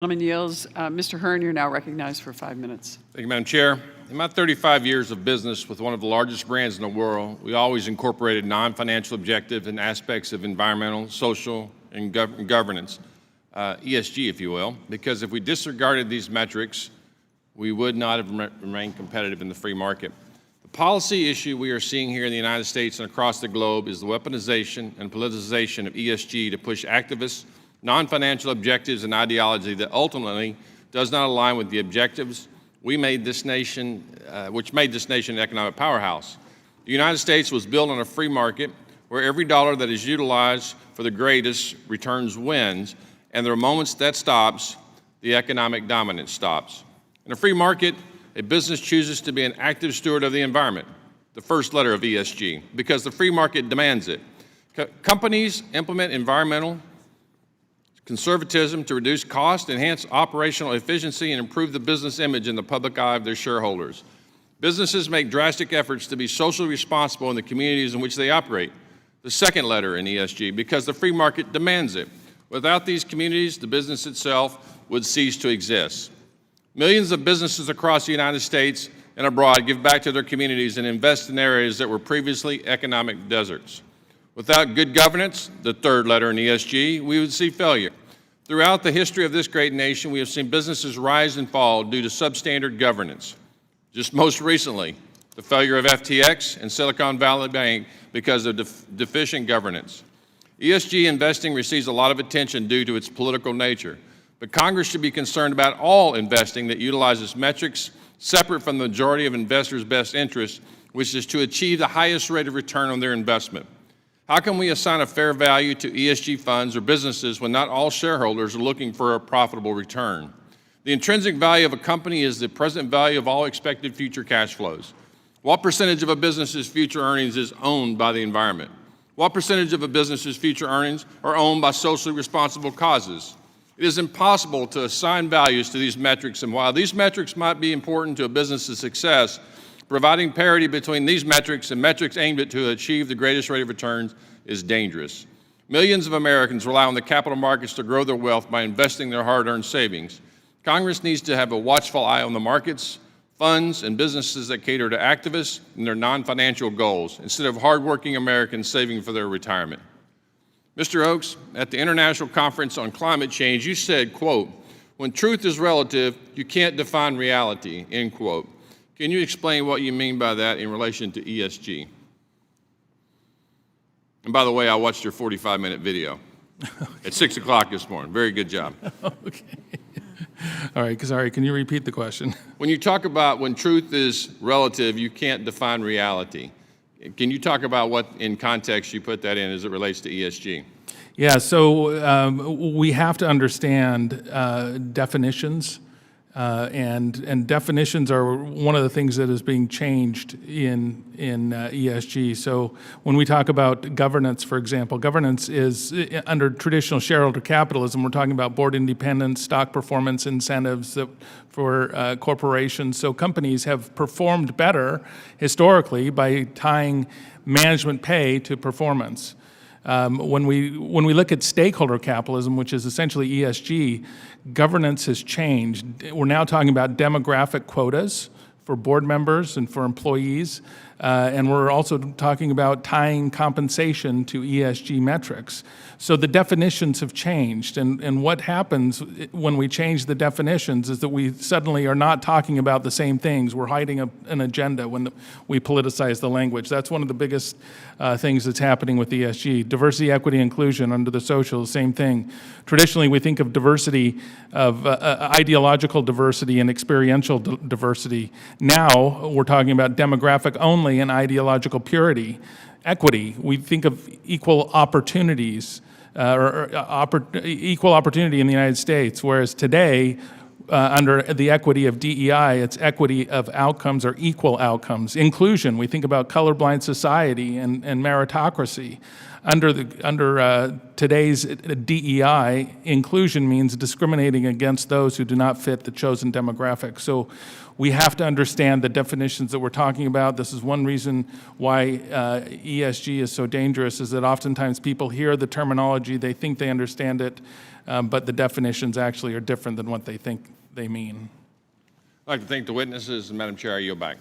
Gentleman yields. Mr. Hern, you're now recognized for 5 minutes. Thank you, Madam Chair. In my 35 years of business with one of the largest brands in the world, we always incorporated non-financial objectives and aspects of environmental, social, and governance, ESG, if you will, because if we disregarded these metrics, we would not have remained competitive in the free market. The policy issue we are seeing here in the United States and across the globe is the weaponization and politicization of ESG to push activists, non-financial objectives and ideology that ultimately does not align with the objectives which made this nation an economic powerhouse. The United States was built on a free market where every dollar that is utilized for the greatest returns wins, and there are moments that stops, the economic dominance stops. In a free market, a business chooses to be an active steward of the environment, the first letter of ESG, because the free market demands it. Companies implement environmental conservatism to reduce cost, enhance operational efficiency, and improve the business image in the public eye of their shareholders. Businesses make drastic efforts to be socially responsible in the communities in which they operate, the second letter in ESG, because the free market demands it. Without these communities, the business itself would cease to exist. Millions of businesses across the United States and abroad give back to their communities and invest in areas that were previously economic deserts. Without good governance, the third letter in ESG, we would see failure. Throughout the history of this great nation, we have seen businesses rise and fall due to substandard governance. Just most recently, the failure of FTX and Silicon Valley Bank because of deficient governance. ESG investing receives a lot of attention due to its political nature, but Congress should be concerned about all investing that utilizes metrics separate from the majority of investors' best interests, which is to achieve the highest rate of return on their investment. How can we assign a fair value to ESG funds or businesses when not all shareholders are looking for a profitable return? The intrinsic value of a company is the present value of all expected future cash flows. What percentage of a business's future earnings is owned by the environment? What percentage of a business's future earnings are owned by socially responsible causes? It is impossible to assign values to these metrics, and while these metrics might be important to a business's success, providing parity between these metrics and metrics aimed at to achieve the greatest rate of returns is dangerous. Millions of Americans rely on the capital markets to grow their wealth by investing their hard-earned savings. Congress needs to have a watchful eye on the markets, funds, and businesses that cater to activists and their non-financial goals, instead of hardworking Americans saving for their retirement. Mr. Oakes, at the International Conference on Climate Change, you said, quote, "When truth is relative, you can't define reality," end quote. Can you explain what you mean by that in relation to ESG? And by the way, I watched your 45-minute video at 6 o'clock this morning. Very good job. Okay. All right, sorry, can you repeat the question? When you talk about when truth is relative, you can't define reality. Can you talk about what, in context, you put that in as it relates to ESG? Yeah, so we have to understand definitions, and definitions are one of the things that is being changed in ESG. So when we talk about governance, for example, governance is under traditional shareholder capitalism. We're talking about board independence, stock performance incentives for corporations. So companies have performed better historically by tying management pay to performance. When we look at stakeholder capitalism, which is essentially ESG, governance has changed. We're now talking about demographic quotas for board members and for employees, and we're also talking about tying compensation to ESG metrics. So the definitions have changed, and what happens when we change the definitions is that we suddenly are not talking about the same things. We're hiding an agenda when we politicize the language. That's one of the biggest things that's happening with ESG. Diversity, equity, inclusion under the social, same thing. Traditionally, we think of diversity, of ideological diversity and experiential diversity. Now, we're talking about demographic only and ideological purity. Equity, we think of equal opportunities, equal opportunity in the United States, whereas today, under the equity of DEI, it's equity of outcomes or equal outcomes. Inclusion, we think about colorblind society and meritocracy. under today's DEI, inclusion means discriminating against those who do not fit the chosen demographic. So we have to understand the definitions that we're talking about. This is one reason why ESG is so dangerous, is that oftentimes people hear the terminology, they think they understand it, but the definitions actually are different than what they think they mean. I'd like to thank the witnesses, and Madam Chair, I yield back.